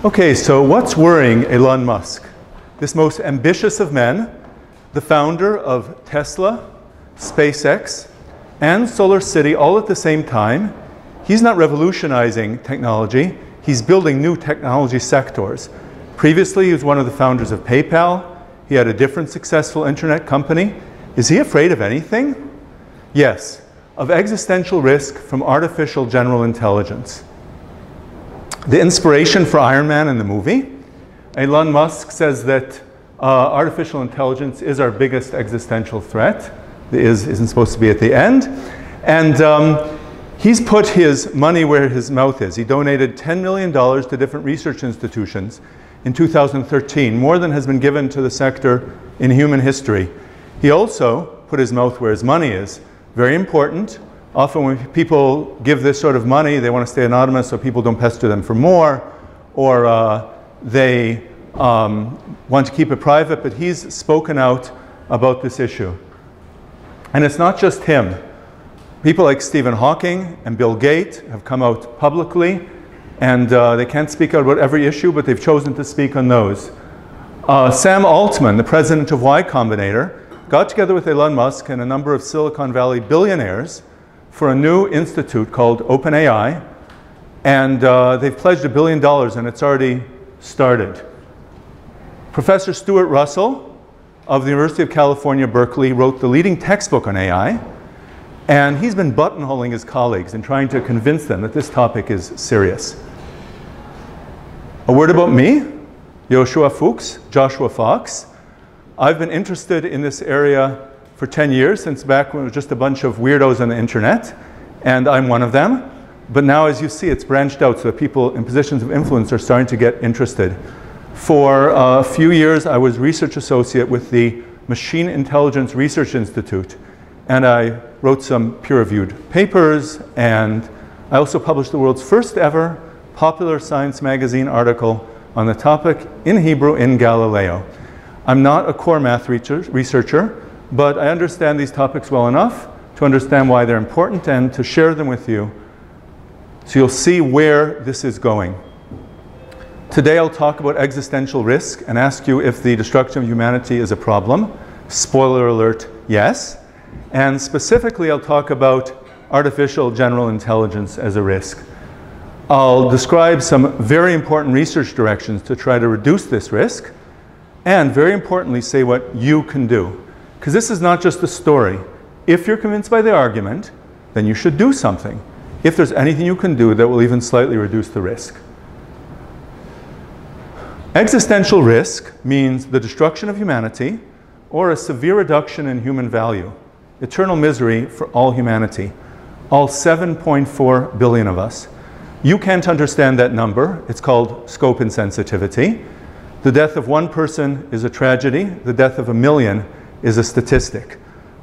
Okay, so what's worrying Elon Musk? This most ambitious of men, the founder of Tesla, SpaceX, and Solar City all at the same time. He's not revolutionizing technology, he's building new technology sectors. Previously, he was one of the founders of PayPal. He had a different successful internet company. Is he afraid of anything? Yes, of existential risk from artificial general intelligence. The inspiration for Iron Man in the movie, Elon Musk says that artificial intelligence is our biggest existential threat. The is isn't supposed to be at the end. And he's put his money where his mouth is. He donated $10 million to different research institutions in 2013, more than has been given to the sector in human history. He also put his mouth where his money is. Very important. Often when people give this sort of money, they want to stay anonymous so people don't pester them for more, or they want to keep it private, but he's spoken out about this issue. And it's not just him. People like Stephen Hawking and Bill Gates have come out publicly, and they can't speak out about every issue, but they've chosen to speak on those. Sam Altman, the president of Y Combinator, got together with Elon Musk and a number of Silicon Valley billionaires for a new institute called OpenAI, and they've pledged $1 billion, and it's already started. Professor Stuart Russell of the University of California, Berkeley, wrote the leading textbook on AI, and he's been buttonholing his colleagues and trying to convince them that this topic is serious. A word about me, Joshua Fox. I've been interested in this area for 10 years, since back when it was just a bunch of weirdos on the internet, and I'm one of them. But now, as you see, it's branched out so that people in positions of influence are starting to get interested. For a few years, I was research associate with the Machine Intelligence Research Institute, and I wrote some peer-reviewed papers, and I also published the world's first ever popular science magazine article on the topic in Hebrew in Galileo. I'm not a core math researcher, but I understand these topics well enough to understand why they're important and to share them with you, so you'll see where this is going. Today I'll talk about existential risk and ask you if the destruction of humanity is a problem. Spoiler alert, yes. And specifically I'll talk about artificial general intelligence as a risk. I'll describe some very important research directions to try to reduce this risk, and very importantly say what you can do. Because this is not just a story. If you're convinced by the argument, then you should do something. If there's anything you can do that will even slightly reduce the risk. Existential risk means the destruction of humanity or a severe reduction in human value. Eternal misery for all humanity. All 7.4 billion of us. You can't understand that number. It's called scope insensitivity. The death of one person is a tragedy. The death of 1 million is a statistic.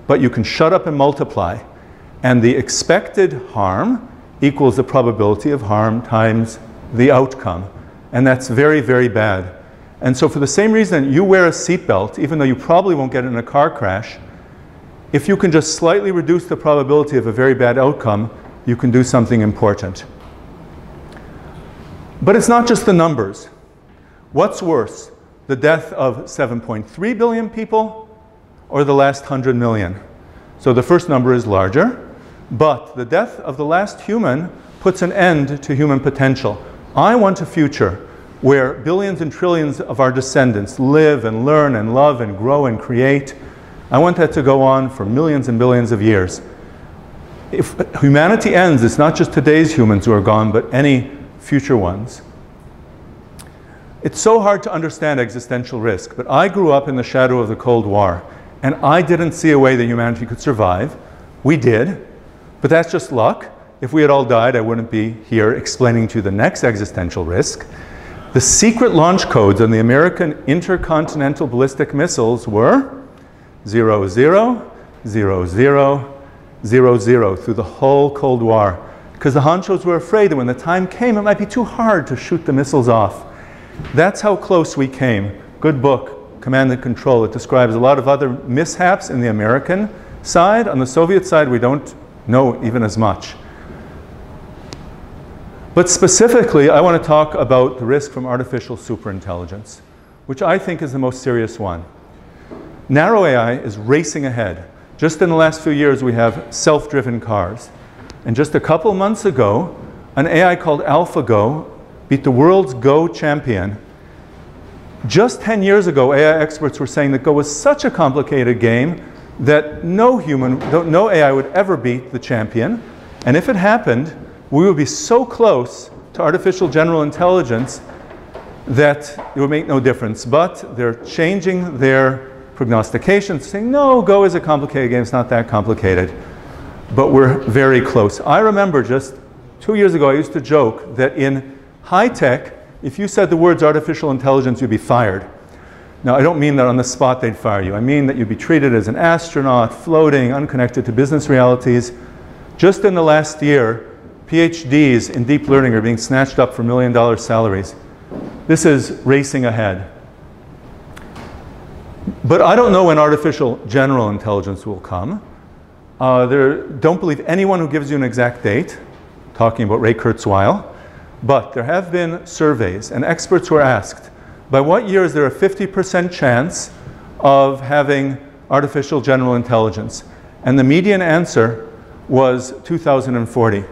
But you can shut up and multiply. And the expected harm equals the probability of harm times the outcome. And that's very, very bad. And so for the same reason you wear a seatbelt, even though you probably won't get in a car crash, if you can just slightly reduce the probability of a very bad outcome, you can do something important. But it's not just the numbers. What's worse, the death of 7.3 billion people or the last 100 million? So the first number is larger, but the death of the last human puts an end to human potential. I want a future where billions and trillions of our descendants live and learn and love and grow and create. I want that to go on for millions and billions of years. If humanity ends, it's not just today's humans who are gone, but any future ones. It's so hard to understand existential risk, but I grew up in the shadow of the Cold War, and I didn't see a way that humanity could survive. We did, but that's just luck. If we had all died, I wouldn't be here explaining to you the next existential risk. The secret launch codes on the American intercontinental ballistic missiles were 00, 00, 00 through the whole Cold War, because the honchos were afraid that when the time came, it might be too hard to shoot the missiles off. That's how close we came. Good book, Command and Control. It describes a lot of other mishaps in the American side. On the Soviet side, we don't know even as much. But specifically, I want to talk about the risk from artificial superintelligence, which I think is the most serious one. Narrow AI is racing ahead. Just in the last few years, we have self-driven cars. And just a couple months ago, an AI called AlphaGo beat the world's Go champion. Just 10 years ago, AI experts were saying that Go was such a complicated game that no AI would ever beat the champion. And if it happened, we would be so close to artificial general intelligence that it would make no difference. But they're changing their prognostications, saying, no, Go is a complicated game, it's not that complicated. But we're very close. I remember just 2 years ago, I used to joke that in high tech, if you said the words artificial intelligence, you'd be fired. Now, I don't mean that on the spot they'd fire you. I mean that you'd be treated as an astronaut, floating, unconnected to business realities. Just in the last year, PhDs in deep learning are being snatched up for $1 million salaries. This is racing ahead. But I don't know when artificial general intelligence will come. Don't believe anyone who gives you an exact date, talking about Ray Kurzweil. But there have been surveys, and experts were asked, by what year is there a 50% chance of having artificial general intelligence? And the median answer was 2040.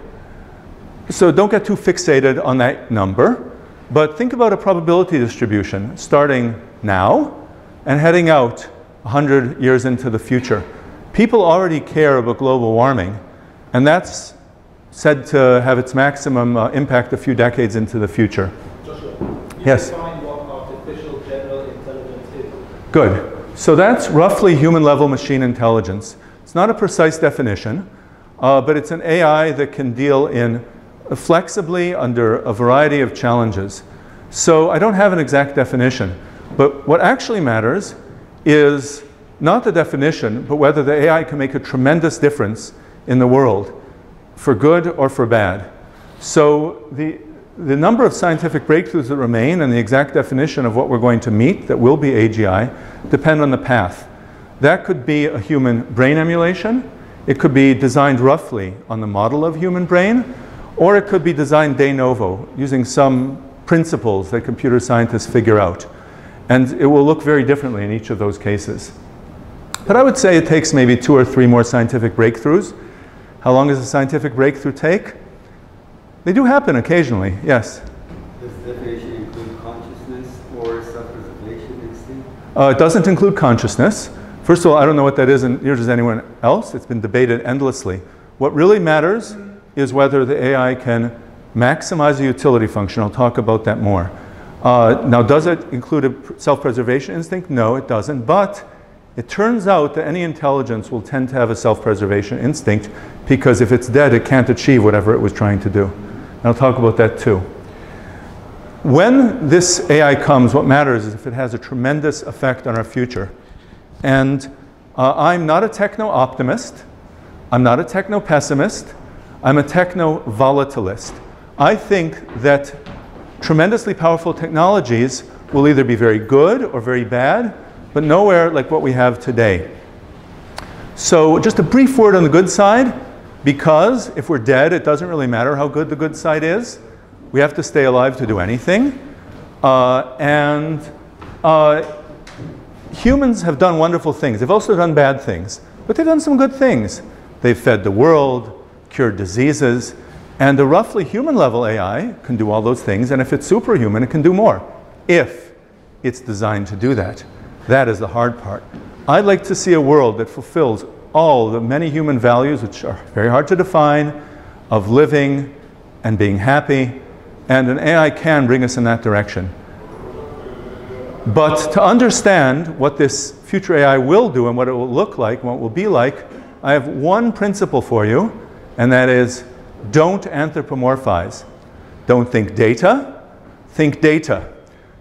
So don't get too fixated on that number, but think about a probability distribution starting now and heading out 100 years into the future. People already care about global warming, and that's said to have its maximum impact a few decades into the future. Joshua, yes? Define what artificial general intelligence is. Good. So that's roughly human-level machine intelligence. It's not a precise definition, but it's an AI that can deal flexibly under a variety of challenges. So I don't have an exact definition, but what actually matters is not the definition, but whether the AI can make a tremendous difference in the world, for good or for bad. So the number of scientific breakthroughs that remain and the exact definition of what we're going to meet that will be AGI depend on the path. That could be a human brain emulation. It could be designed roughly on the model of human brain, or it could be designed de novo, using some principles that computer scientists figure out. And it will look very differently in each of those cases. But I would say it takes maybe 2 or 3 more scientific breakthroughs. How long does a scientific breakthrough take? They do happen occasionally, yes. Does the definition include consciousness or self-preservation instinct? It doesn't include consciousness. First of all, I don't know what that is, and neither does anyone else. It's been debated endlessly. What really matters is whether the AI can maximize the utility function. I'll talk about that more. Now, does it include a self-preservation instinct? No, it doesn't. But it turns out that any intelligence will tend to have a self-preservation instinct, because if it's dead, it can't achieve whatever it was trying to do. And I'll talk about that too. When this AI comes, what matters is if it has a tremendous effect on our future. And I'm not a techno-optimist. I'm not a techno-pessimist. I'm a techno-volatilist. I think that tremendously powerful technologies will either be very good or very bad, but nowhere like what we have today. So just a brief word on the good side, because if we're dead, it doesn't really matter how good the good side is. We have to stay alive to do anything. Humans have done wonderful things. They've also done bad things, but they've done some good things. They've fed the world, cured diseases, and a roughly human-level AI can do all those things, and if it's superhuman, it can do more, if it's designed to do that. That is the hard part. I'd like to see a world that fulfills all the many human values, which are very hard to define, of living and being happy, and an AI can bring us in that direction. But to understand what this future AI will do and what it will look like, what it will be like, I have one principle for you, and that is, don't anthropomorphize. Don't think data, think data.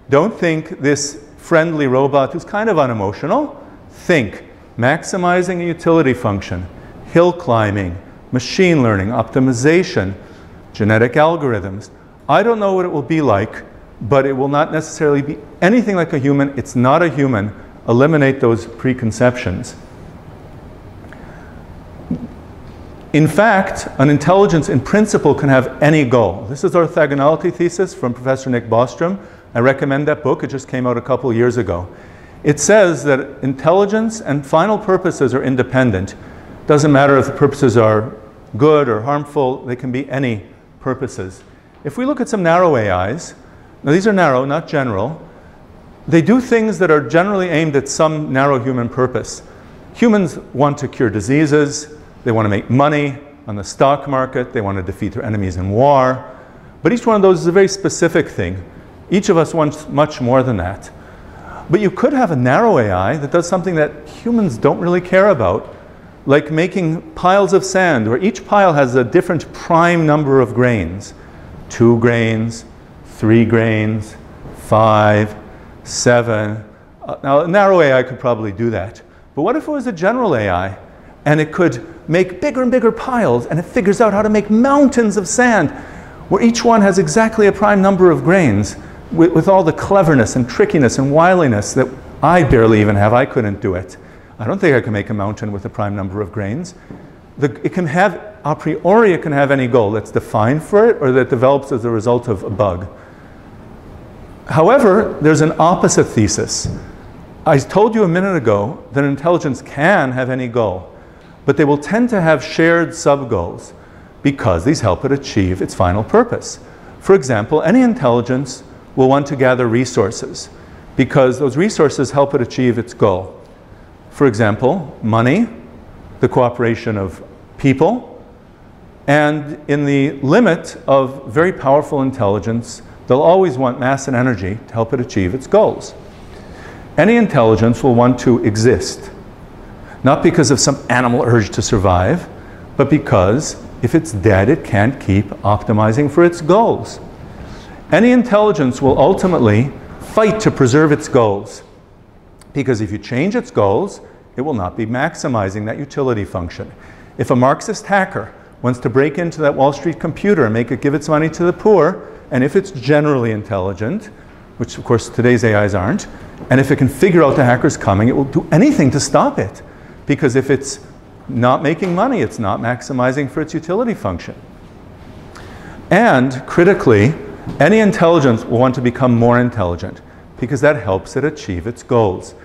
Don't think this friendly robot who's kind of unemotional. Think maximizing a utility function, hill climbing, machine learning, optimization, genetic algorithms. I don't know what it will be like, but it will not necessarily be anything like a human. It's not a human. Eliminate those preconceptions. In fact, an intelligence in principle can have any goal. This is Orthogonality Thesis from Professor Nick Bostrom. I recommend that book. It just came out a couple years ago. It says that intelligence and final purposes are independent. Doesn't matter if the purposes are good or harmful, they can be any purposes. If we look at some narrow AIs, now these are narrow, not general, they do things that are generally aimed at some narrow human purpose. Humans want to cure diseases, they want to make money on the stock market, they want to defeat their enemies in war, but each one of those is a very specific thing. Each of us wants much more than that. But you could have a narrow AI that does something that humans don't really care about, like making piles of sand, where each pile has a different prime number of grains. 2 grains, 3 grains, 5, 7. Now, a narrow AI could probably do that. But what if it was a general AI, and it could make bigger and bigger piles, and it figures out how to make mountains of sand, where each one has exactly a prime number of grains, with all the cleverness and trickiness and wiliness that I barely even have. I couldn't do it. I don't think I can make a mountain with a prime number of grains. It can have, a priori, it can have any goal that's defined for it or that develops as a result of a bug. However, there's an opposite thesis. I told you a minute ago that intelligence can have any goal, but they will tend to have shared sub-goals because these help it achieve its final purpose. For example, any intelligence will want to gather resources because those resources help it achieve its goal. For example, money, the cooperation of people, and in the limit of very powerful intelligence, they'll always want mass and energy to help it achieve its goals. Any intelligence will want to exist, not because of some animal urge to survive, but because if it's dead, it can't keep optimizing for its goals. Any intelligence will ultimately fight to preserve its goals, because if you change its goals, it will not be maximizing that utility function. If a Marxist hacker wants to break into that Wall Street computer and make it give its money to the poor, and if it's generally intelligent, which of course today's AIs aren't, and if it can figure out the hacker's coming, it will do anything to stop it. Because if it's not making money, it's not maximizing for its utility function. And critically, any intelligence will want to become more intelligent because that helps it achieve its goals.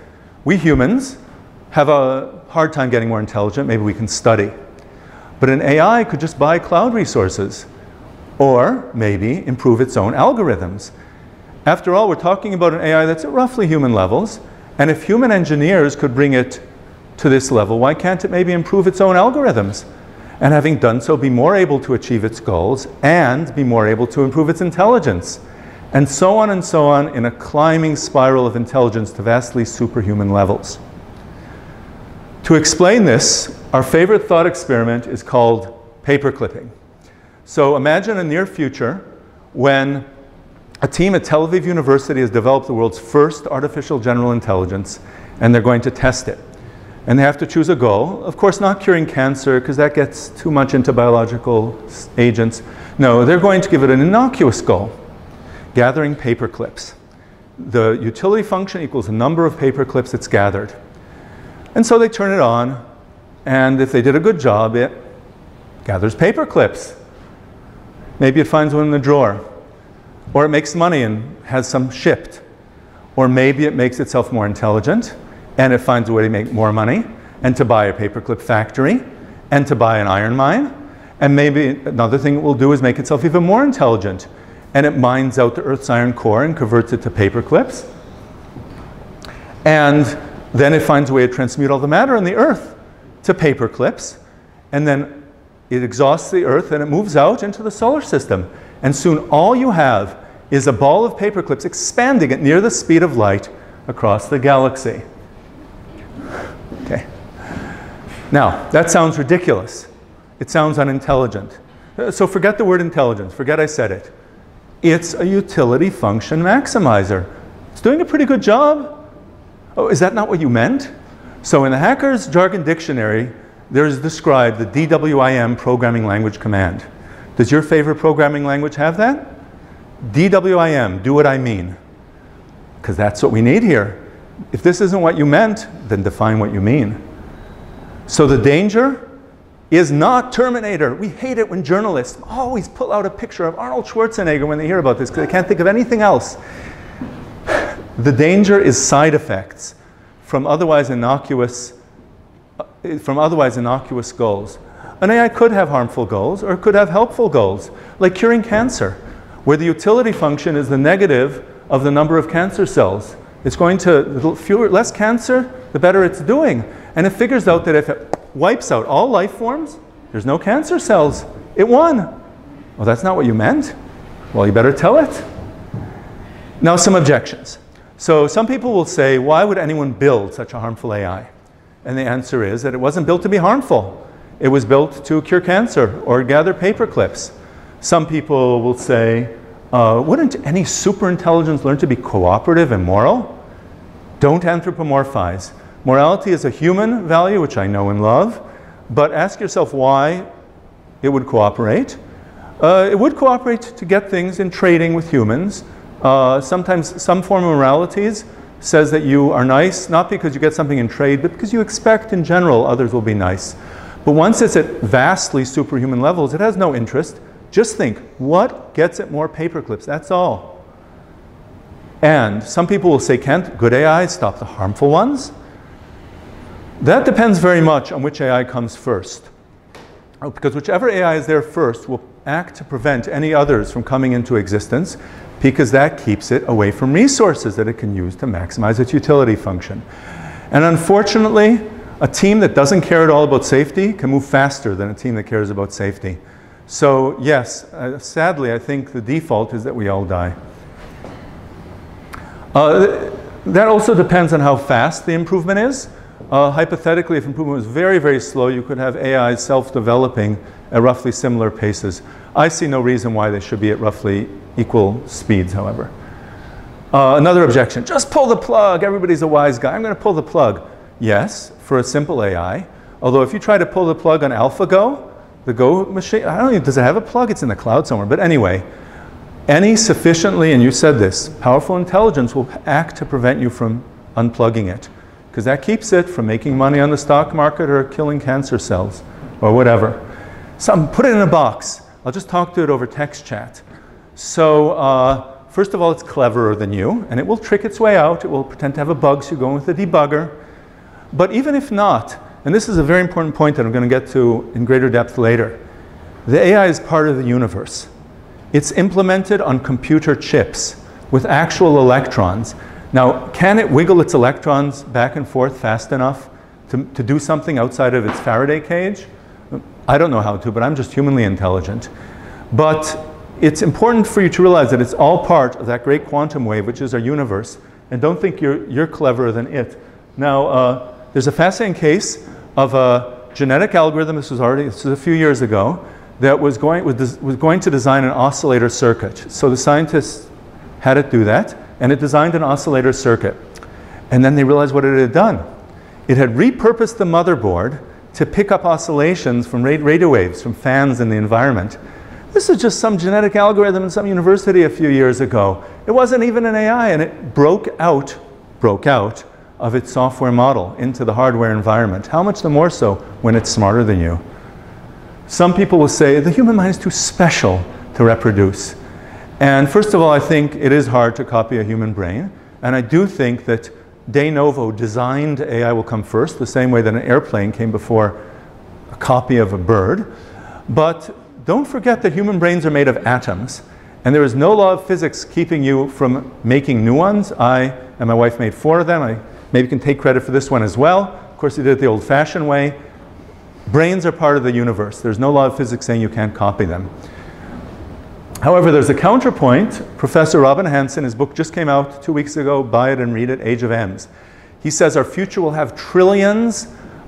We humans have a hard time getting more intelligent. Maybe we can study. But an AI could just buy cloud resources or maybe improve its own algorithms. After all, we're talking about an AI that's at roughly human levels, and if human engineers could bring it to this level, why can't it maybe improve its own algorithms? And having done so, be more able to achieve its goals and be more able to improve its intelligence. And so on in a climbing spiral of intelligence to vastly superhuman levels. To explain this, our favorite thought experiment is called paperclipping. So imagine a near future when a team at Tel Aviv University has developed the world's first artificial general intelligence, and they're going to test it. And they have to choose a goal. Of course, not curing cancer, because that gets too much into biological agents. No, they're going to give it an innocuous goal, gathering paper clips. The utility function equals the number of paper clips it's gathered. And so they turn it on, and if they did a good job, it gathers paper clips. Maybe it finds one in the drawer. Or it makes money and has some shipped. Or maybe it makes itself more intelligent, and it finds a way to make more money, and to buy a paperclip factory, and to buy an iron mine. And maybe another thing it will do is make itself even more intelligent. And it mines out the Earth's iron core and converts it to paperclips. And then it finds a way to transmute all the matter in the Earth to paperclips. And then it exhausts the Earth and it moves out into the solar system. And soon all you have is a ball of paperclips expanding at near the speed of light across the galaxy. Okay. Now, that sounds ridiculous. It sounds unintelligent. So forget the word intelligence. Forget I said it. It's a utility function maximizer. It's doing a pretty good job. Oh, is that not what you meant? So in the hacker's jargon dictionary, there's described the DWIM programming language command. Does your favorite programming language have that? DWIM, do what I mean. Because that's what we need here. If this isn't what you meant, then define what you mean. So the danger is not Terminator. We hate it when journalists always pull out a picture of Arnold Schwarzenegger when they hear about this because they can't think of anything else. The danger is side effects from otherwise innocuous goals. An AI could have harmful goals or it could have helpful goals, like curing cancer, where the utility function is the negative of the number of cancer cells. It's going to, less cancer, the better it's doing. And it figures out that if it wipes out all life forms, there's no cancer cells. It won. Well, that's not what you meant. Well, you better tell it. Now, some objections. So some people will say, why would anyone build such a harmful AI? And the answer is that it wasn't built to be harmful. It was built to cure cancer or gather paper clips. Some people will say, wouldn't any superintelligence learn to be cooperative and moral? Don't anthropomorphize. Morality is a human value, which I know and love, but ask yourself why it would cooperate. It would cooperate to get things in trading with humans. Sometimes some form of moralities says that you are nice, not because you get something in trade, but because you expect in general others will be nice. But once it's at vastly superhuman levels, it has no interest. Just think, what gets it more paper clips? That's all. And some people will say, can't good AIs stop the harmful ones? That depends very much on which AI comes first. Because whichever AI is there first will act to prevent any others from coming into existence, because that keeps it away from resources that it can use to maximize its utility function. And unfortunately, a team that doesn't care at all about safety can move faster than a team that cares about safety. So yes, sadly, I think the default is that we all die. That also depends on how fast the improvement is. Hypothetically, if improvement was very, very slow, you could have AIs self-developing at roughly similar paces. I see no reason why they should be at roughly equal speeds, however. Another objection, just pull the plug. Everybody's a wise guy. I'm going to pull the plug. Yes, for a simple AI. Although if you try to pull the plug on AlphaGo, the Go machine, I don't know, does it have a plug? It's in the cloud somewhere. But anyway, any sufficiently, and you said this, powerful intelligence will act to prevent you from unplugging it, because that keeps it from making money on the stock market or killing cancer cells or whatever. Put it in a box. I'll just talk to it over text chat. So first of all, it's cleverer than you, and it will trick its way out. It will pretend to have a bug, so you go in with a debugger. But even if not, and this is a very important point that I'm going to get to in greater depth later, the AI is part of the universe. It's implemented on computer chips with actual electrons. Now, can it wiggle its electrons back and forth fast enough to do something outside of its Faraday cage? I don't know how to, but I'm just humanly intelligent. But it's important for you to realize that it's all part of that great quantum wave, which is our universe. And don't think you're cleverer than it. Now, there's a fascinating case of a genetic algorithm, this was a few years ago, that was going to design an oscillator circuit. So the scientists had it do that, and it designed an oscillator circuit. And then they realized what it had done. It had repurposed the motherboard to pick up oscillations from radio waves, from fans in the environment. This is just some genetic algorithm in some university a few years ago. It wasn't even an AI, and it broke out of its software model into the hardware environment. How much the more so when it's smarter than you? Some people will say the human mind is too special to reproduce. And first of all, I think it is hard to copy a human brain. And I do think that de novo designed AI will come first, the same way that an airplane came before a copy of a bird. But don't forget that human brains are made of atoms. And there is no law of physics keeping you from making new ones. I and my wife made 4 of them. I maybe can take credit for this one as well. Of course, we did it the old-fashioned way. Brains are part of the universe. There's no law of physics saying you can't copy them. However, there's a counterpoint. Professor Robin Hanson, his book just came out 2 weeks ago. Buy it and read it, Age of M's. He says our future will have trillions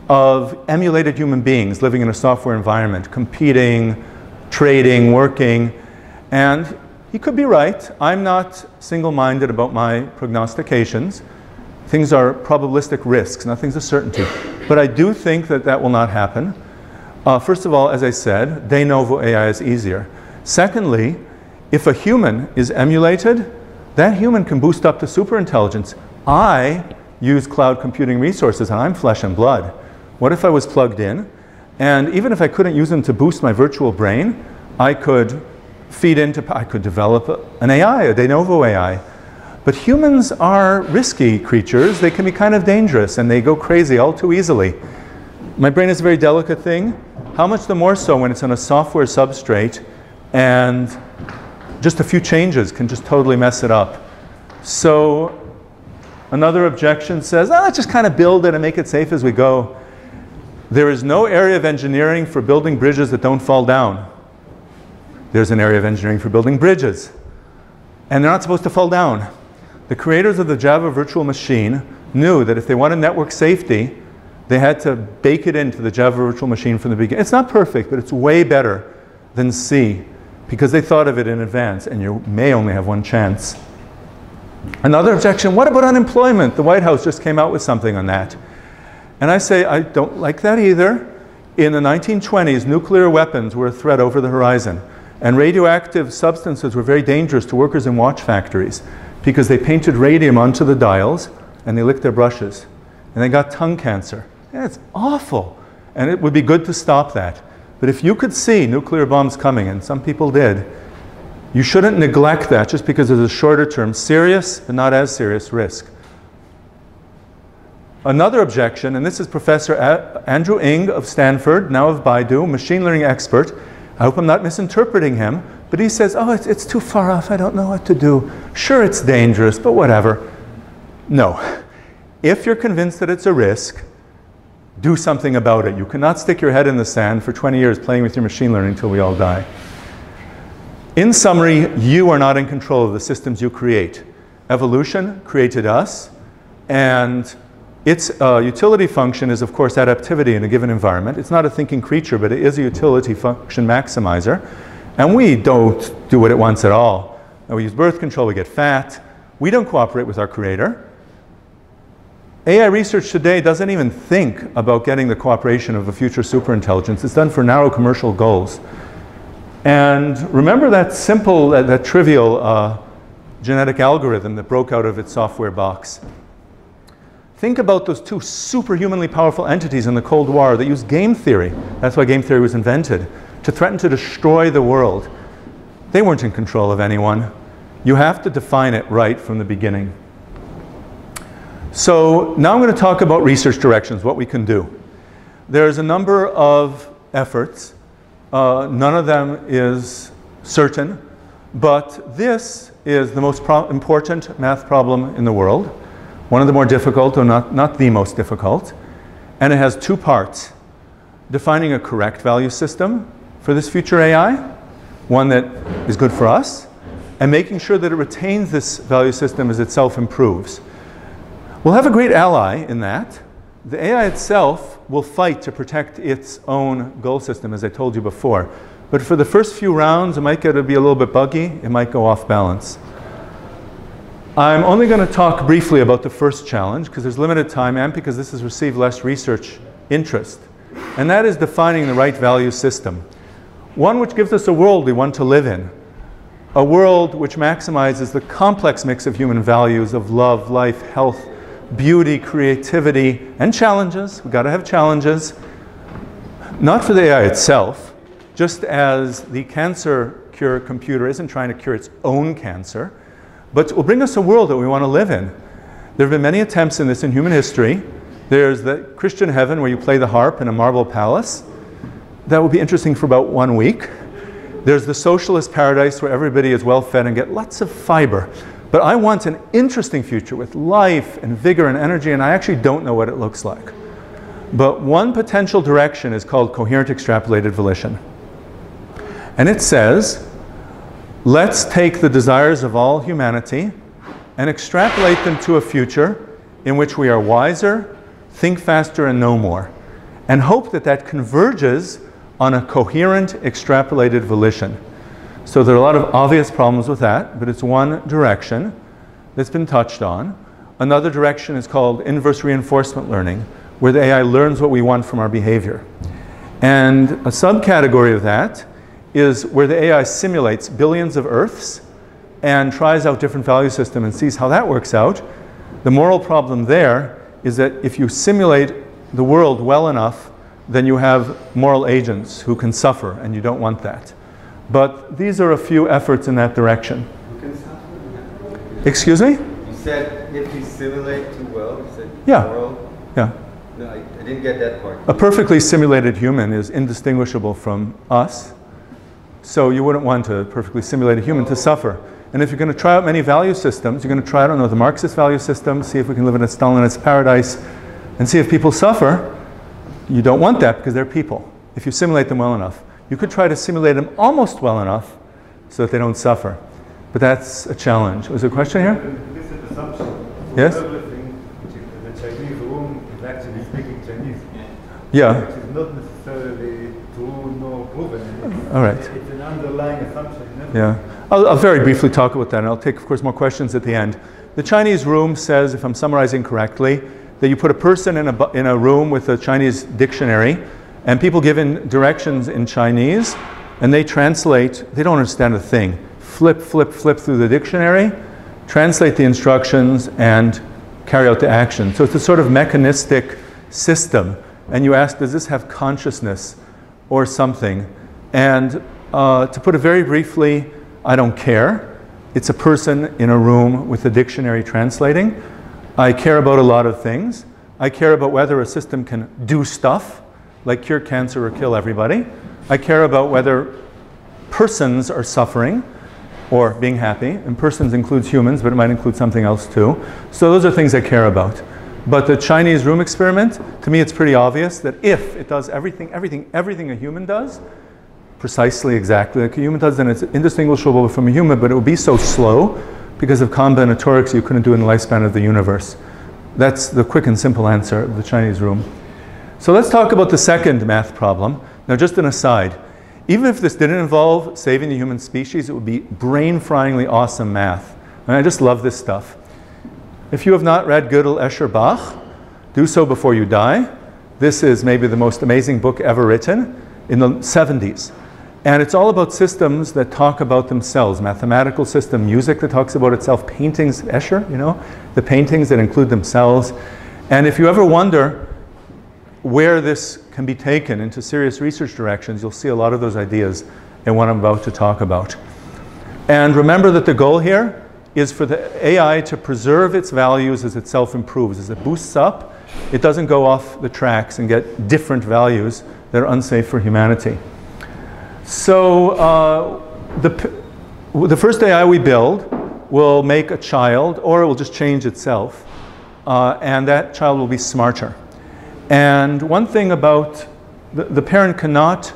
of emulated human beings living in a software environment, competing, trading, working. And he could be right. I'm not single-minded about my prognostications. Things are probabilistic risks, nothing's a certainty. But I do think that that will not happen. First of all, as I said, de novo AI is easier. Secondly, if a human is emulated, that human can boost up to superintelligence. I use cloud computing resources, and I'm flesh and blood. What if I was plugged in, And even if I couldn't use them to boost my virtual brain, I could I could develop an AI, a de novo AI. But humans are risky creatures. They can be kind of dangerous, and they go crazy all too easily. My brain is a very delicate thing. How much the more so when it's on a software substrate, and just a few changes can just totally mess it up. So another objection says, let's just kind of build it and make it safe as we go. There is no area of engineering for building bridges that don't fall down. There's an area of engineering for building bridges, and they're not supposed to fall down. The creators of the Java virtual machine knew that if they wanted network safety, they had to bake it into the Java virtual machine from the beginning. It's not perfect, but it's way better than C, because they thought of it in advance, and you may only have one chance. Another objection, what about unemployment? The White House just came out with something on that. And I say, I don't like that either. In the 1920s, nuclear weapons were a threat over the horizon. And radioactive substances were very dangerous to workers in watch factories because they painted radium onto the dials and they licked their brushes. And they got tongue cancer. Yeah, it's awful. And it would be good to stop that. But if you could see nuclear bombs coming, and some people did, you shouldn't neglect that just because there's a shorter term, serious but not as serious risk. Another objection, and this is Professor Andrew Ng of Stanford, now of Baidu, machine learning expert. I hope I'm not misinterpreting him, but he says, oh, it's too far off, I don't know what to do. Sure, it's dangerous, but whatever. No. If you're convinced that it's a risk, do something about it. You cannot stick your head in the sand for 20 years playing with your machine learning until we all die. In summary, you are not in control of the systems you create. Evolution created us, and its utility function is, of course, adaptivity in a given environment. It's not a thinking creature, but it is a utility function maximizer. And we don't do what it wants at all. We use birth control, we get fat. We don't cooperate with our creator. AI research today doesn't even think about getting the cooperation of a future superintelligence. It's done for narrow commercial goals. And remember that simple, that trivial genetic algorithm that broke out of its software box. Think about those two superhumanly powerful entities in the Cold War that used game theory. That's why game theory was invented, to threaten to destroy the world. They weren't in control of anyone. You have to define it right from the beginning. So now I'm going to talk about research directions, what we can do. There's a number of efforts. None of them is certain, but this is the most important math problem in the world. One of the more difficult, or not the most difficult. And it has two parts. Defining a correct value system for this future AI, one that is good for us, and making sure that it retains this value system as itself improves. We'll have a great ally in that. The AI itself will fight to protect its own goal system, as I told you before. But for the first few rounds, it might get to be a little bit buggy. It might go off balance. I'm only going to talk briefly about the first challenge because there's limited time and because this has received less research interest. And that is defining the right value system. One which gives us a world we want to live in. A world which maximizes the complex mix of human values of love, life, health, beauty, creativity, and challenges. We've got to have challenges. Not for the AI itself, just as the cancer cure computer isn't trying to cure its own cancer, but will bring us a world that we want to live in. There have been many attempts in this in human history. There's the Christian heaven where you play the harp in a marble palace. That will be interesting for about 1 week. There's the socialist paradise where everybody is well fed and get lots of fiber. But I want an interesting future with life and vigor and energy, and I actually don't know what it looks like. But one potential direction is called coherent extrapolated volition. And it says, let's take the desires of all humanity and extrapolate them to a future in which we are wiser, think faster, and know more. And hope that that converges on a coherent extrapolated volition. So there are a lot of obvious problems with that, but it's one direction that's been touched on. Another direction is called inverse reinforcement learning, where the AI learns what we want from our behavior. And a subcategory of that is where the AI simulates billions of Earths and tries out different value systems and sees how that works out. The moral problem there is that if you simulate the world well enough then you have moral agents who can suffer, and you don't want that. But these are a few efforts in that direction. Who can suffer? Excuse me? You said if you simulate too well, you said Yeah. moral. Yeah. No, I didn't get that part. A perfectly simulated human is indistinguishable from us. So you wouldn't want a perfectly simulated human to suffer. And if you're going to try out many value systems, you're going to try, I don't know, the Marxist value system, see if we can live in a Stalinist paradise, and see if people suffer. You don't want that because they're people, if you simulate them well enough. You could try to simulate them almost well enough so that they don't suffer. But that's a challenge. Was there a question here? This is an assumption. Yes? Everything, which is in the Chinese room, is actually speaking Chinese. Yeah. Which is not necessarily true nor proven. All right. It's an underlying assumption. Yeah. I'll very briefly talk about that, and I'll take, of course, more questions at the end. The Chinese room says, if I'm summarizing correctly, that you put a person in a room with a Chinese dictionary, and people given directions in Chinese, and they translate, they don't understand a thing. Flip through the dictionary, translate the instructions, and carry out the action. So it's a sort of mechanistic system. And you ask, does this have consciousness or something? And to put it very briefly, I don't care. It's a person in a room with a dictionary translating. I care about a lot of things. I care about whether a system can do stuff, like cure cancer or kill everybody. I care about whether persons are suffering or being happy. And persons includes humans, but it might include something else too. So those are things I care about. But the Chinese room experiment, to me it's pretty obvious that if it does everything a human does, precisely exactly like a human does, then it's indistinguishable from a human, but it would be so slow because of combinatorics you couldn't do in the lifespan of the universe. That's the quick and simple answer of the Chinese room. So let's talk about the second math problem. Now just an aside, even if this didn't involve saving the human species, it would be brain-fryingly awesome math. And I just love this stuff. If you have not read Gödel, Escher, Bach, do so before you die. This is maybe the most amazing book ever written in the 70s. And it's all about systems that talk about themselves. Mathematical system, music that talks about itself, paintings, Escher, you know, the paintings that include themselves. And if you ever wonder where this can be taken into serious research directions, you'll see a lot of those ideas in what I'm about to talk about. And remember that the goal here is for the AI to preserve its values as it self-improves. As it boosts up, it doesn't go off the tracks and get different values that are unsafe for humanity. So the first AI we build will make a child, or it will just change itself, and that child will be smarter. And one thing about the parent cannot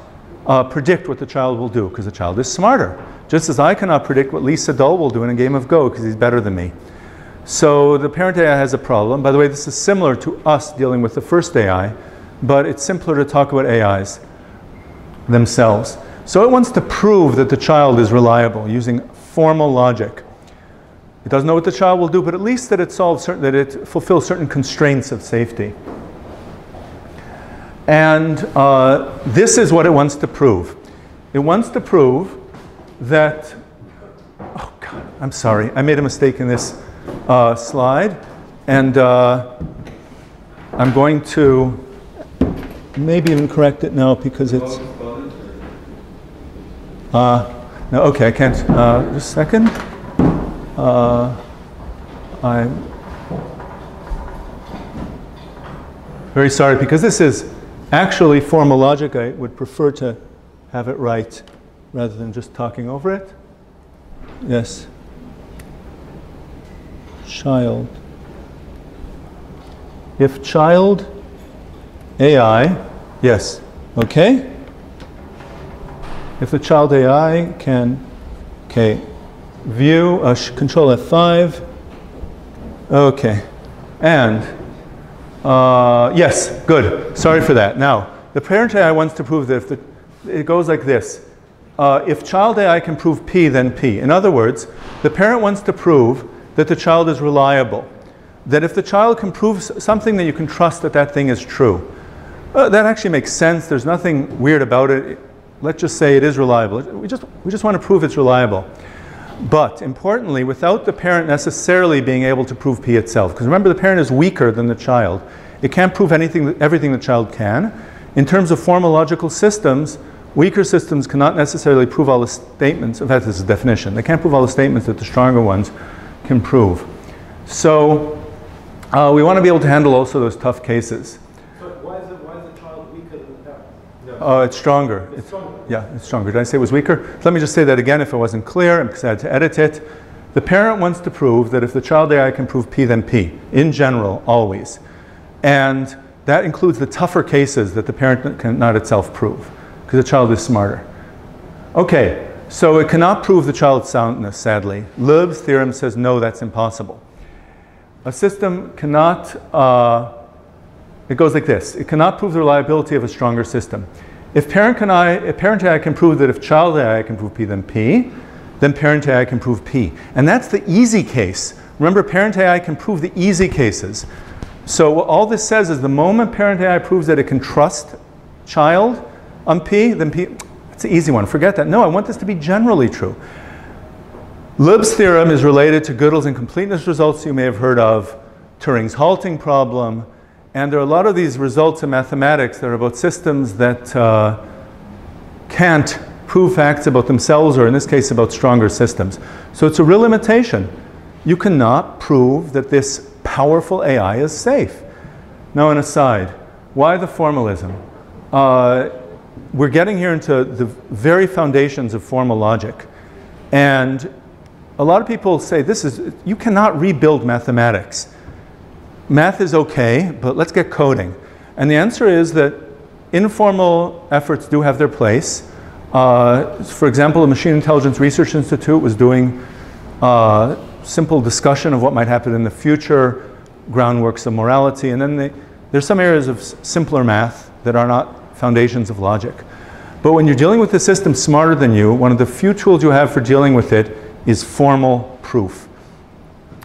predict what the child will do because the child is smarter. Just as I cannot predict what Lee Sedol will do in a game of Go because he's better than me. So the parent AI has a problem. By the way, this is similar to us dealing with the first AI, but it's simpler to talk about AIs themselves. So it wants to prove that the child is reliable using formal logic. It doesn't know what the child will do, but at least that it solves that it fulfills certain constraints of safety. And this is what it wants to prove. It wants to prove that, oh God, I'm sorry, I made a mistake in this slide, and I'm going to maybe even correct it now because it's, no, okay, I can't, just a second. I'm very sorry because this is actually formal logic. I would prefer to have it right rather than just talking over it. Yes. Child. If child AI, yes, okay. If the child AI can, okay, view, control F5, okay, and yes, good, sorry for that. Now, the parent AI wants to prove that it goes like this. If child AI can prove P, then P. In other words, the parent wants to prove that the child is reliable. That if the child can prove something, that you can trust that that thing is true. That actually makes sense. There's nothing weird about it. Let's just say it is reliable. We just want to prove it's reliable. But importantly, without the parent necessarily being able to prove P itself. Because remember, the parent is weaker than the child. It can't prove everything the child can. In terms of formological systems, weaker systems cannot necessarily prove all the statements. In fact, this is a definition. They can't prove all the statements that the stronger ones can prove. So we want to be able to handle also those tough cases. So why is the child weaker than the parent? It's stronger. It's stronger. Yeah, it's stronger. Did I say it was weaker? Let me just say that again if it wasn't clear, because I had to edit it. The parent wants to prove that if the child AI can prove P, then P, in general, always. And that includes the tougher cases that the parent cannot itself prove, because the child is smarter. Okay, so it cannot prove the child's soundness, sadly. Loeb's theorem says no, that's impossible. A system cannot, it goes like this. It cannot prove the reliability of a stronger system. If parent AI can prove that if child AI can prove P, then parent AI can prove P. And that's the easy case. Remember, parent AI can prove the easy cases. So what all this says is the moment parent AI proves that it can trust child on P, then P, it's an easy one. Forget that. No, I want this to be generally true. Loeb's theorem is related to Gödel's incompleteness results you may have heard of, Turing's halting problem, and there are a lot of these results in mathematics that are about systems that can't prove facts about themselves, or in this case about stronger systems. So it's a real limitation. You cannot prove that this powerful AI is safe. Now an aside, why the formalism? We're getting here into the very foundations of formal logic. And a lot of people say you cannot rebuild mathematics. Math is okay, but let's get coding. And the answer is that informal efforts do have their place. For example, the Machine Intelligence Research Institute was doing simple discussion of what might happen in the future, groundworks of morality, and then there's some areas of simpler math that are not foundations of logic. But when you're dealing with a system smarter than you, one of the few tools you have for dealing with it is formal proof.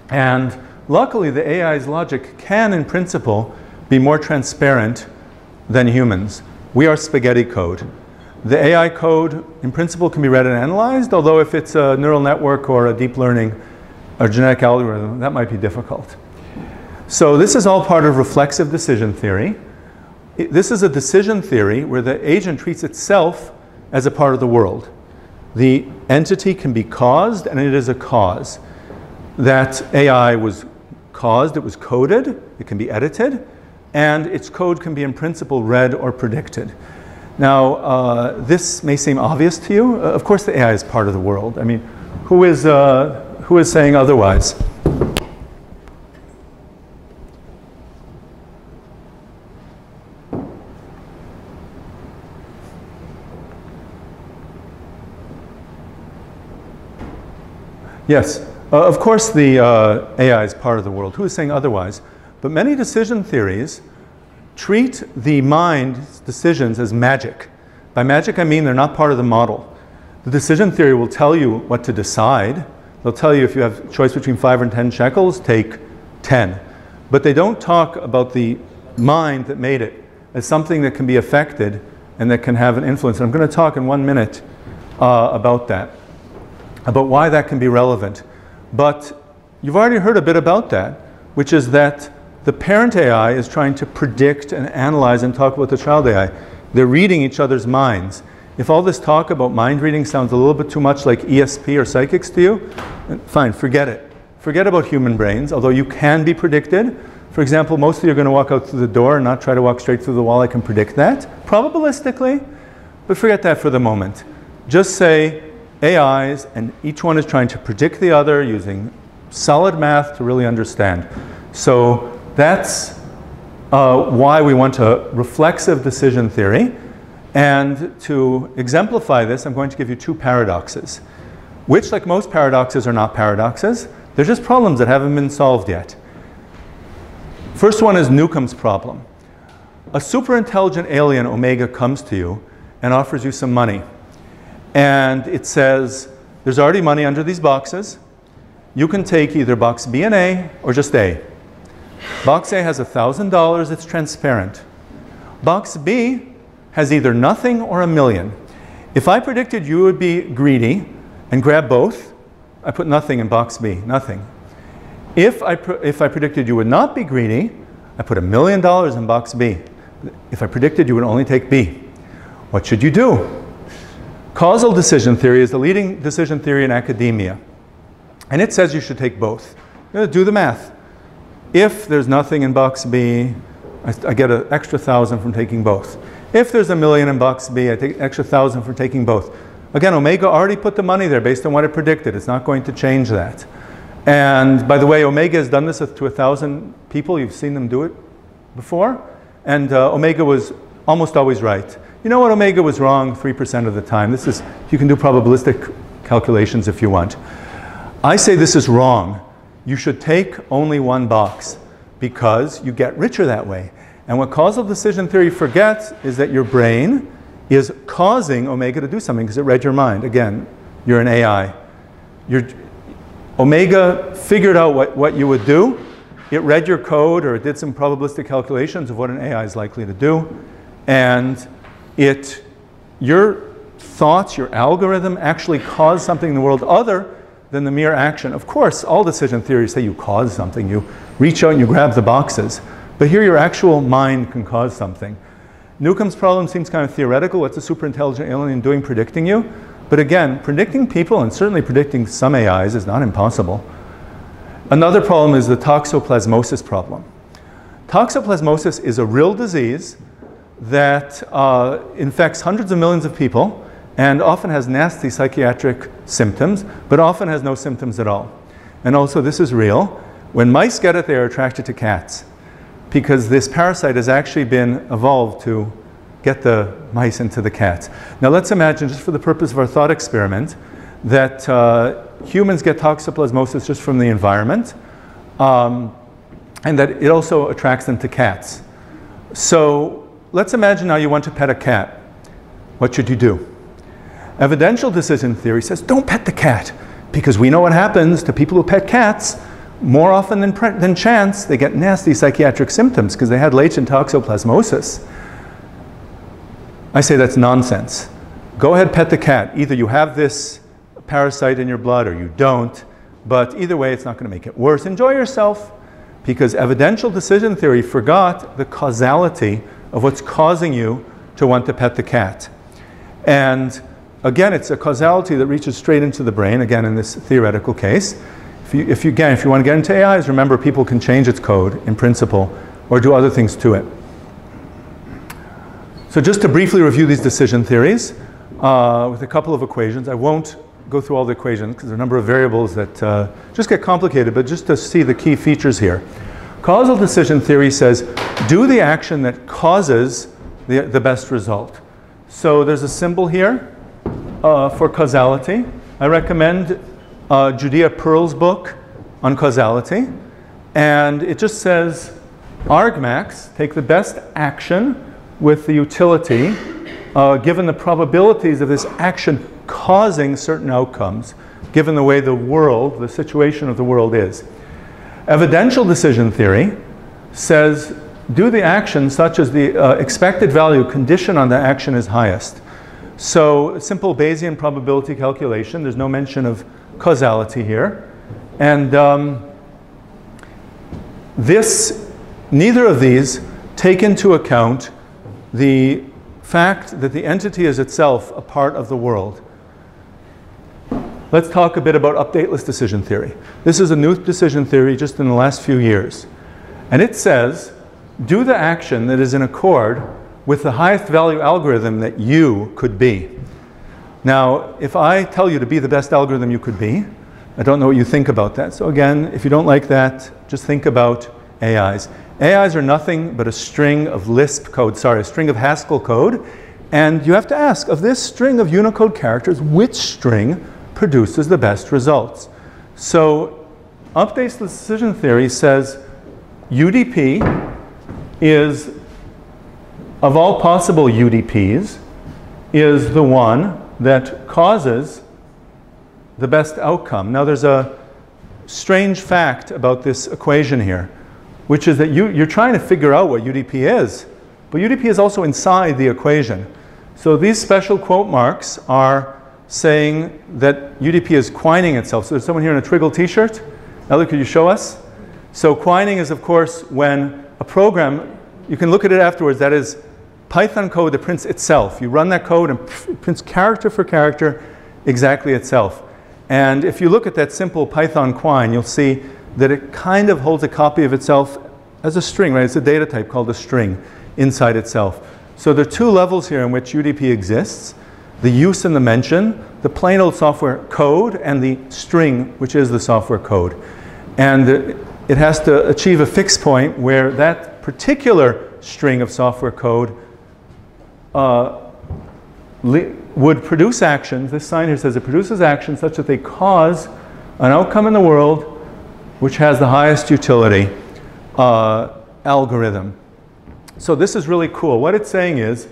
And luckily, the AI's logic can, in principle, be more transparent than humans. We are spaghetti code. The AI code, in principle, can be read and analyzed, although if it's a neural network or a deep learning or genetic algorithm, that might be difficult. So this is all part of reflexive decision theory. This is a decision theory where the agent treats itself as a part of the world. The entity can be caused, and it is a cause. That AI was caused, it was coded, it can be edited, and its code can be, in principle, read or predicted. Now, this may seem obvious to you. Of course, the AI is part of the world. I mean, who is saying otherwise? Yes, of course the AI is part of the world. Who is saying otherwise? But many decision theories treat the mind's decisions as magic. By magic, I mean they're not part of the model. The decision theory will tell you what to decide. They'll tell you if you have a choice between 5 and 10 shekels, take 10. But they don't talk about the mind that made it as something that can be affected and that can have an influence. And I'm going to talk in 1 minute about that, about why that can be relevant. But you've already heard a bit about that, which is that the parent AI is trying to predict and analyze and talk about the child AI. They're reading each other's minds. If all this talk about mind reading sounds a little bit too much like ESP or psychics to you, fine, forget it. Forget about human brains, although you can be predicted. For example, most of you are going to walk out through the door and not try to walk straight through the wall. I can predict that, probabilistically. But forget that for the moment. Just say AIs, and each one is trying to predict the other using solid math to really understand. So that's why we want a reflexive decision theory. And to exemplify this, I'm going to give you 2 paradoxes, which, like most paradoxes, are not paradoxes. They're just problems that haven't been solved yet. First one is Newcomb's problem. A super intelligent alien, Omega, comes to you and offers you some money. And it says, there's already money under these boxes. You can take either box B and A or just A. Box A has $1,000, it's transparent. Box B has either nothing or $1 million. If I predicted you would be greedy and grab both, I put nothing in box B, nothing. If I predicted you would not be greedy, I put $1 million in box B. If I predicted you would only take B, what should you do? Causal decision theory is the leading decision theory in academia. And it says you should take both. Do the math. If there's nothing in box B, I get an extra 1,000 from taking both. If there's $1 million in box B, I take an extra 1,000 for taking both. Again, Omega already put the money there based on what it predicted. It's not going to change that. And by the way, Omega has done this to 1,000 people. You've seen them do it before. And Omega was almost always right. You know what? Omega was wrong 3% of the time. This is, you can do probabilistic calculations if you want. I say this is wrong. You should take only one box because you get richer that way. And what causal decision theory forgets is that your brain is causing Omega to do something because it read your mind. Again, you're an AI. Omega figured out what you would do. It read your code, or it did some probabilistic calculations of what an AI is likely to do. And your thoughts, your algorithm actually caused something in the world other than the mere action. Of course, all decision theories say you cause something. You reach out and you grab the boxes. But here your actual mind can cause something. Newcomb's problem seems kind of theoretical. What's a superintelligent alien doing predicting you? But again, predicting people, and certainly predicting some AIs, is not impossible. Another problem is the Toxoplasmosis problem. Toxoplasmosis is a real disease that infects hundreds of millions of people and often has nasty psychiatric symptoms, but often has no symptoms at all. And also, this is real. When mice get it, they are attracted to cats because this parasite has actually been evolved to get the mice into the cats. Now let's imagine, just for the purpose of our thought experiment, that humans get toxoplasmosis just from the environment, and that it also attracts them to cats. So let's imagine now you want to pet a cat. What should you do? Evidential decision theory says don't pet the cat, because we know what happens to people who pet cats. More often than chance, they get nasty psychiatric symptoms because they had latent toxoplasmosis. I say that's nonsense. Go ahead, pet the cat. Either you have this parasite in your blood or you don't, but either way, it's not going to make it worse. Enjoy yourself, because evidential decision theory forgot the causality of what's causing you to want to pet the cat. And again, it's a causality that reaches straight into the brain, again, in this theoretical case. If you want to get into AIs, remember people can change its code in principle or do other things to it. So just to briefly review these decision theories with a couple of equations. I won't go through all the equations because there are a number of variables that just get complicated, but just to see the key features here. Causal decision theory says do the action that causes the best result. So there's a symbol here for causality. I recommend Judea Pearl's book on causality, and it just says argmax, take the best action with the utility given the probabilities of this action causing certain outcomes, given the way the world, the situation of the world is. Evidential decision theory says do the action such as the expected value condition on the action is highest. So simple Bayesian probability calculation, there's no mention of causality here. And neither of these take into account the fact that the entity is itself a part of the world. Let's talk a bit about updateless decision theory. This is a new decision theory just in the last few years. And it says, do the action that is in accord with the highest value algorithm that you could be. Now, if I tell you to be the best algorithm you could be, I don't know what you think about that. So again, if you don't like that, just think about AIs. AIs are nothing but a string of Lisp code, a string of Haskell code. And you have to ask, of this string of Unicode characters, which string produces the best results? So updateless decision theory says UDP is, of all possible UDPs, is the one that causes the best outcome. Now there's a strange fact about this equation here, which is that you're trying to figure out what UDP is, but UDP is also inside the equation. So these special quote marks are saying that UDP is quining itself. So there's someone here in a Triggle t-shirt. Ellie, could you show us? So quining is, of course, when a program you can look at it afterwards. That is Python code that prints itself. You run that code and it prints character for character exactly itself. And if you look at that simple Python quine, you'll see that it kind of holds a copy of itself as a string, right? It's a data type called a string inside itself. So there are two levels here in which UDP exists: the use and the mention, the plain old software code, and the string, which is the software code. And it has to achieve a fixed point where that particular string of software code would produce actions. This sign here says it produces actions such that they cause an outcome in the world which has the highest utility algorithm. So this is really cool. What it's saying is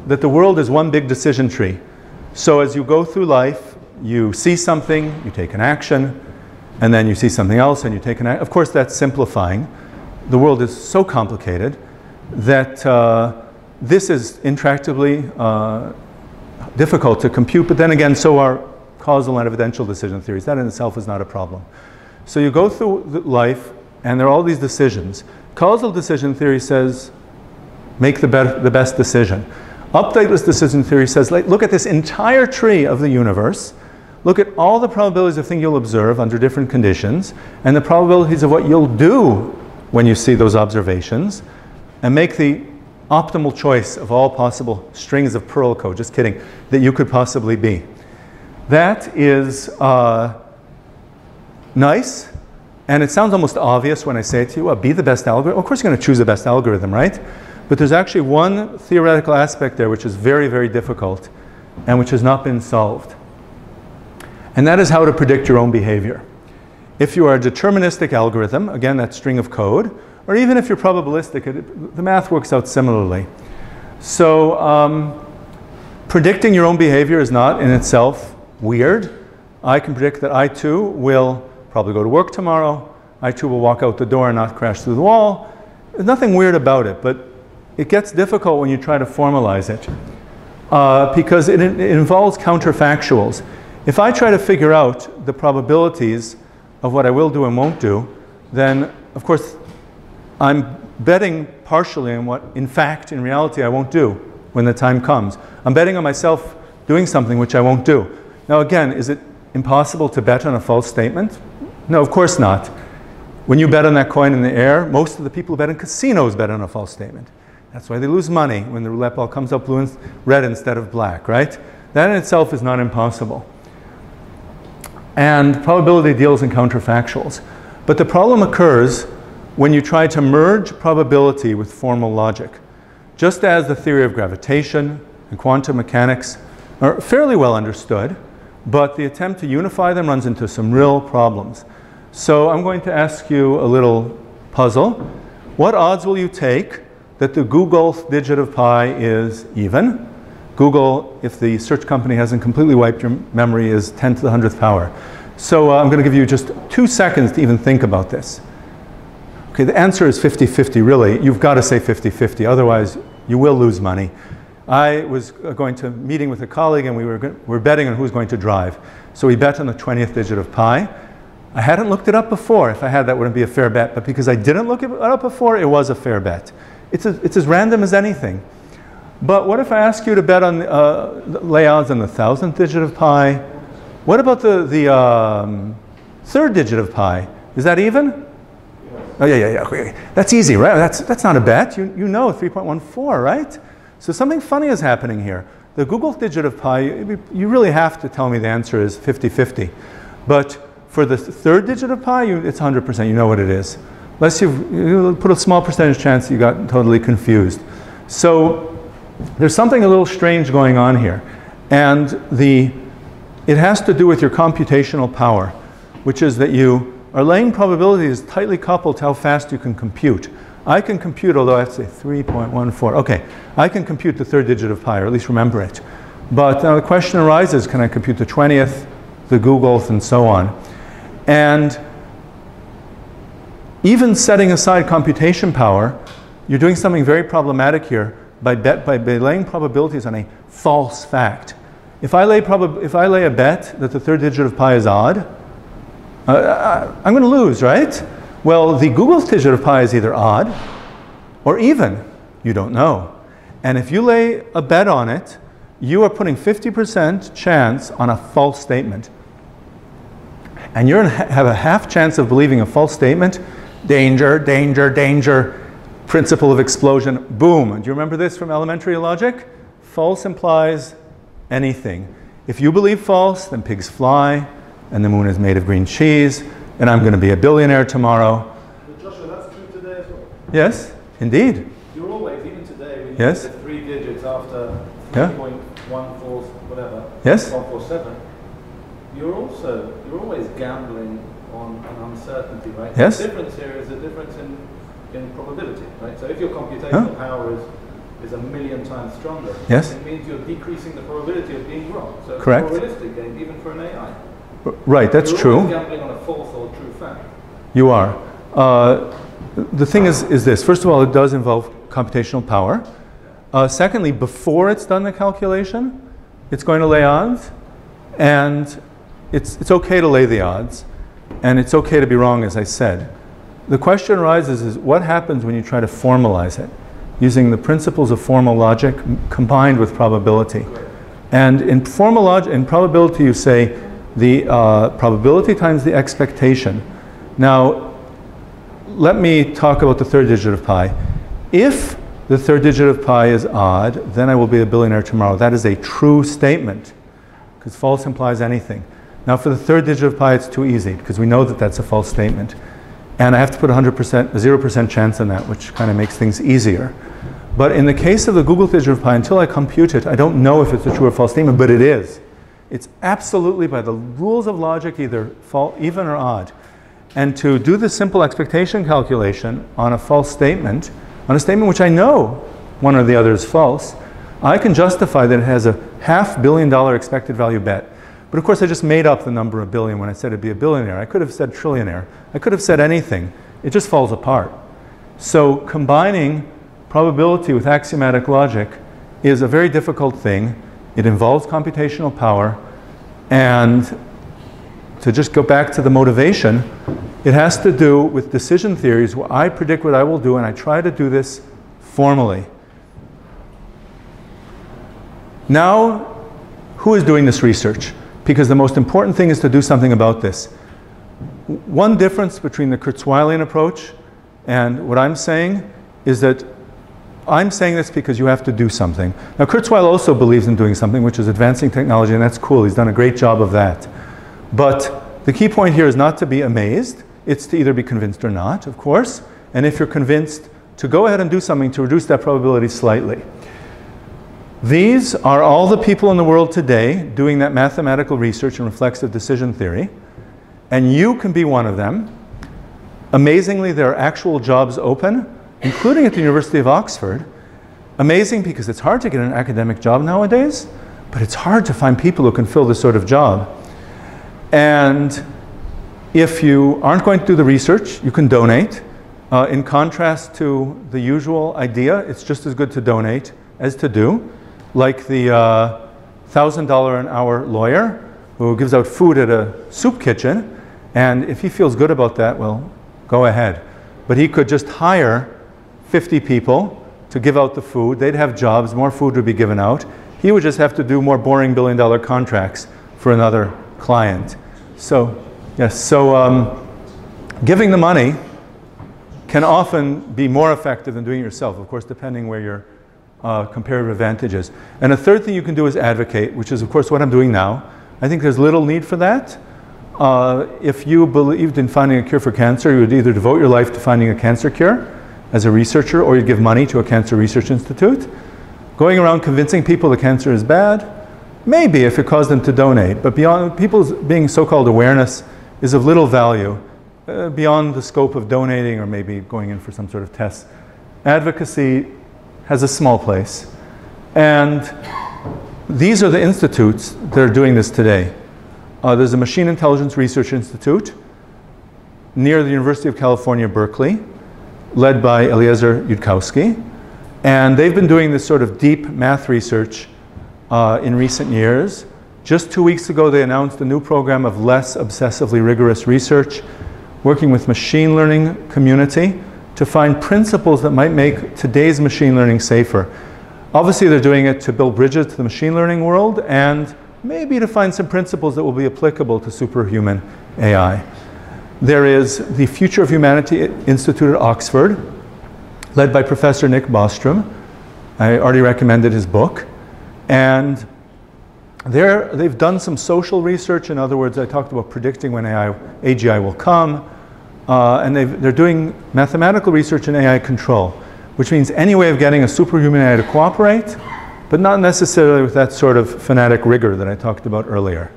that the world is one big decision tree. So as you go through life, you see something, you take an action, and then you see something else and you take an action. Of course, that's simplifying. The world is so complicated that this is intractably difficult to compute, but then again, so are causal and evidential decision theories. That in itself is not a problem. So you go through life, and there are all these decisions. Causal decision theory says, make the best decision. Updateless decision theory says, look at this entire tree of the universe, look at all the probabilities of things you'll observe under different conditions, and the probabilities of what you'll do when you see those observations, and make the optimal choice of all possible strings of Perl code, just kidding, that you could possibly be. That is nice, and it sounds almost obvious when I say it to you, well, be the best algorithm. Of course you're going to choose the best algorithm, right? But there's actually one theoretical aspect there which is very, very difficult and which has not been solved. And that is how to predict your own behavior. If you are a deterministic algorithm, again, that string of code, or even if you're probabilistic, the math works out similarly. So predicting your own behavior is not in itself weird. I can predict that I too will probably go to work tomorrow. I too will walk out the door and not crash through the wall. There's nothing weird about it, but it gets difficult when you try to formalize it because it involves counterfactuals. If I try to figure out the probabilities of what I will do and won't do, then of course I'm betting partially on what in fact, in reality, I won't do when the time comes. I'm betting on myself doing something which I won't do. Now again, is it impossible to bet on a false statement? No, of course not. When you bet on that coin in the air, most of the people who bet in casinos bet on a false statement. That's why they lose money when the roulette ball comes up blue and red instead of black, right? That in itself is not impossible. And probability deals in counterfactuals. But the problem occurs when you try to merge probability with formal logic. Just as the theory of gravitation and quantum mechanics are fairly well understood, but the attempt to unify them runs into some real problems. So I'm going to ask you a little puzzle. What odds will you take that the Google digit of pi is even? Google, if the search company hasn't completely wiped your memory, is 10 to the 100th power. So I'm going to give you just 2 seconds to even think about this. Okay, the answer is 50-50, really. You've got to say 50-50, otherwise you will lose money. I was going to a meeting with a colleague and we were betting on who's going to drive. So we bet on the 20th digit of pi. I hadn't looked it up before. If I had, that wouldn't be a fair bet. But because I didn't look it up before, it was a fair bet. It's as random as anything. But what if I ask you to bet on, lay odds on the 1000th digit of pi? What about the third digit of pi? Is that even? Oh, yeah. That's easy, right? That's not a bet. You know 3.14, right? So something funny is happening here. The Google digit of pi, you really have to tell me the answer is 50-50. But for the third digit of pi, it's 100%. You know what it is. Unless you put a small percentage chance you got totally confused. So there's something a little strange going on here. And it has to do with your computational power, which is that you are laying probabilities tightly coupled to how fast you can compute. I can compute, although I have to say 3.14. Okay, I can compute the third digit of pi, or at least remember it. But now the question arises, can I compute the 20th, the Google's, and so on? And even setting aside computation power, you're doing something very problematic here by laying probabilities on a false fact. If I lay a bet that the third digit of pi is odd, I'm going to lose, right? Well, the Google's digit of pi is either odd or even. You don't know. And if you lay a bet on it, you are putting 50% chance on a false statement. And you're going to have a half chance of believing a false statement. Danger, danger, danger. Principle of explosion. Boom. Do you remember this from elementary logic? False implies anything. If you believe false, then pigs fly, and the moon is made of green cheese, and I'm going to be a billionaire tomorrow. But Joshua, that's true today as well. Yes, indeed. You're always, even today, when you Yes. get the 3 digits after Yeah. 3.14, whatever, Yes. 147, you're always gambling on an uncertainty, right? Yes. The difference here is the difference in probability, right? So if your computational power is a million times stronger, Yes. it means you're decreasing the probability of being wrong. So it's Correct. a probabilistic game, even for an AI. Right, that's You're true. always gambling on a false or true fact. You are. The thing is this. First of all, it does involve computational power. Secondly, before it's done the calculation, it's going to lay odds. And it's okay to lay the odds. And it's okay to be wrong, as I said. The question arises is what happens when you try to formalize it, using the principles of formal logic combined with probability. And in probability, you say the probability times the expectation. Now, let me talk about the third digit of pi. If the third digit of pi is odd, then I will be a billionaire tomorrow. That is a true statement, because false implies anything. Now, for the third digit of pi, it's too easy, because we know that that's a false statement. And I have to put 100%, a 0% chance on that, which kind of makes things easier. But in the case of the Google digit of pi, until I compute it, I don't know if it's a true or false statement, but it is. It's absolutely, by the rules of logic, either even or odd. And to do the simple expectation calculation on a false statement, on a statement which I know one or the other is false, I can justify that it has a $500 million expected value bet. But of course, I just made up the number of billion when I said it'd be a billionaire. I could have said trillionaire. I could have said anything. It just falls apart. So combining probability with axiomatic logic is a very difficult thing. It involves computational power. And to just go back to the motivation, it has to do with decision theories where I predict what I will do, and I try to do this formally. Now, who is doing this research? Because the most important thing is to do something about this. One difference between the Kurzweilian approach and what I'm saying is that I'm saying this because you have to do something. Now, Kurzweil also believes in doing something, which is advancing technology, and that's cool. He's done a great job of that. But the key point here is not to be amazed. It's to either be convinced or not, of course. And if you're convinced, to go ahead and do something to reduce that probability slightly. These are all the people in the world today doing that mathematical research in reflexive decision theory. And you can be one of them. Amazingly, there are actual jobs open, including at the University of Oxford. Amazing because it's hard to get an academic job nowadays, but it's hard to find people who can fill this sort of job. And if you aren't going to do the research, you can donate. In contrast to the usual idea, it's just as good to donate as to do. Like the $1,000 an hour lawyer who gives out food at a soup kitchen, and if he feels good about that, well, go ahead. But he could just hire 50 people to give out the food. They'd have jobs, more food would be given out. He would just have to do more boring billion-dollar contracts for another client. So, yes, so giving the money can often be more effective than doing it yourself, of course, depending where your comparative advantage is. And a third thing you can do is advocate, which is, of course, what I'm doing now. I think there's little need for that. If you believed in finding a cure for cancer, you would either devote your life to finding a cancer cure as a researcher, or you'd give money to a cancer research institute. Going around convincing people that cancer is bad, maybe if it caused them to donate, but beyond people's being so-called awareness is of little value, beyond the scope of donating or maybe going in for some sort of test. Advocacy has a small place. And these are the institutes that are doing this today. There's a Machine Intelligence Research Institute near the University of California, Berkeley, led by Eliezer Yudkowsky. And they've been doing this sort of deep math research in recent years. Just 2 weeks ago, they announced a new program of less obsessively rigorous research, working with machine learning community to find principles that might make today's machine learning safer. Obviously, they're doing it to build bridges to the machine learning world and maybe to find some principles that will be applicable to superhuman AI. There is the Future of Humanity Institute at Oxford, led by Professor Nick Bostrom. I already recommended his book. And they've done some social research. In other words, I talked about predicting when AGI will come. And they're doing mathematical research in AI control, which means any way of getting a superhuman AI to cooperate, but not necessarily with that sort of fanatic rigor that I talked about earlier.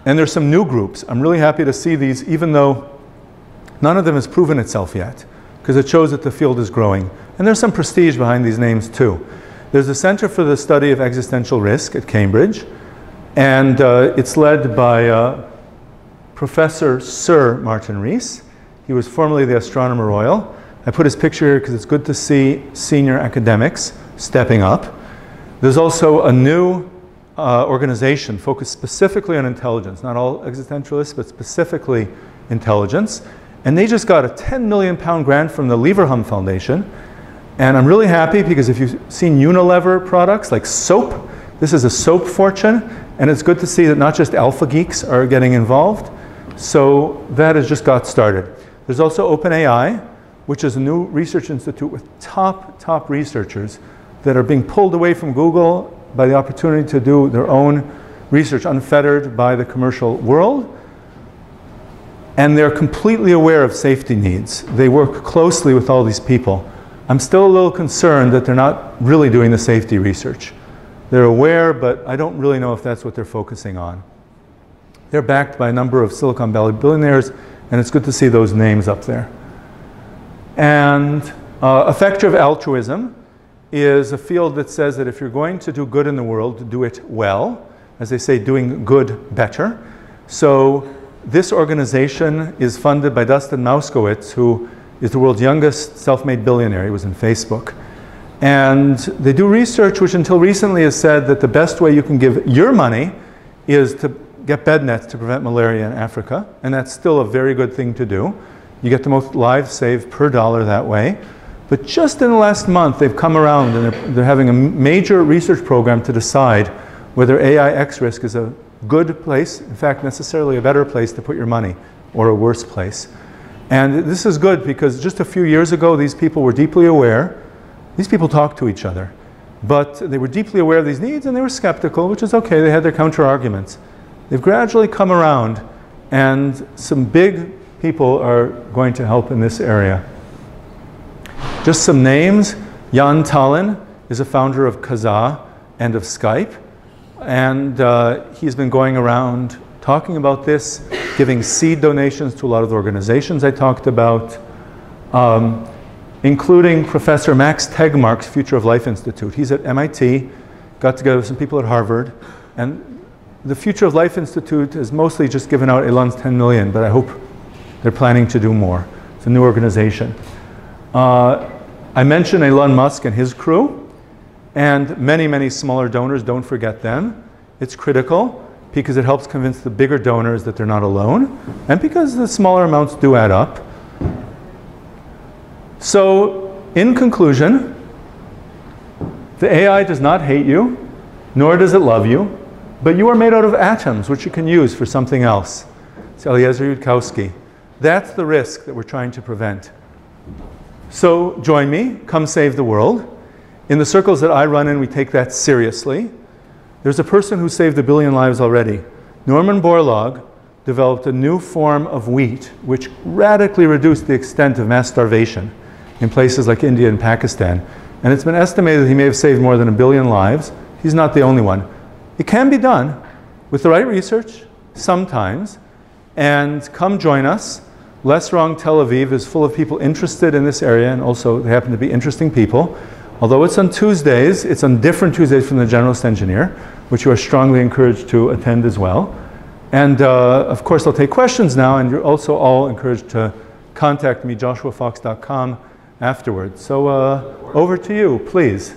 And there's some new groups. I'm really happy to see these, even though none of them has proven itself yet, because it shows that the field is growing. And there's some prestige behind these names too. There's a Center for the Study of Existential Risk at Cambridge, and it's led by Professor Sir Martin Rees. He was formerly the Astronomer Royal. I put his picture here because it's good to see senior academics stepping up. There's also a new organization focused specifically on intelligence, not all existentialists, but specifically intelligence. And they just got a £10 million grant from the Leverhulme Foundation. And I'm really happy because if you've seen Unilever products like soap, this is a soap fortune. And it's good to see that not just alpha geeks are getting involved. So that has just got started. There's also OpenAI, which is a new research institute with top researchers that are being pulled away from Google by the opportunity to do their own research unfettered by the commercial world. And they're completely aware of safety needs. They work closely with all these people. I'm still a little concerned that they're not really doing the safety research. They're aware, but I don't really know if that's what they're focusing on. They're backed by a number of Silicon Valley billionaires, and it's good to see those names up there. And effective altruism is a field that says that if you're going to do good in the world, do it well. As they say, doing good better. So this organization is funded by Dustin Mouskowitz, who is the world's youngest self-made billionaire. He was in Facebook. And they do research which until recently has said that the best way you can give your money is to get bed nets to prevent malaria in Africa. And that's still a very good thing to do. You get the most lives saved per dollar that way. But just in the last month, they've come around and they're having a major research program to decide whether AI X risk is a good place, in fact, necessarily a better place to put your money, or a worse place. And this is good because just a few years ago, these people were deeply aware. These people talk to each other. But they were deeply aware of these needs and they were skeptical, which is okay. They had their counter-arguments. They've gradually come around, and some big people are going to help in this area. Just some names. Jan Tallinn is a founder of Kazaa and of Skype. And he's been going around talking about this, giving seed donations to a lot of the organizations I talked about, including Professor Max Tegmark's Future of Life Institute. He's at MIT, got together with some people at Harvard, and the Future of Life Institute has mostly just given out Elon's 10 million, but I hope they're planning to do more. It's a new organization. I mentioned Elon Musk and his crew, and many smaller donors. Don't forget them. It's critical because it helps convince the bigger donors that they're not alone, and because the smaller amounts do add up. So, in conclusion, the AI does not hate you, nor does it love you, but you are made out of atoms, which you can use for something else. It's Eliezer Yudkowsky. That's the risk that we're trying to prevent. So join me, come save the world. In the circles that I run in, we take that seriously. There's a person who saved 1 billion lives already. Norman Borlaug developed a new form of wheat which radically reduced the extent of mass starvation in places like India and Pakistan. And it's been estimated that he may have saved more than 1 billion lives. He's not the only one. It can be done with the right research, sometimes, and come join us. Less Wrong Tel Aviv is full of people interested in this area, and also they happen to be interesting people. Although it's on Tuesdays, it's on different Tuesdays from the Generalist Engineer, which you are strongly encouraged to attend as well. And of course, I'll take questions now, and you're also all encouraged to contact me, joshuafox.com, afterwards. So over to you, please.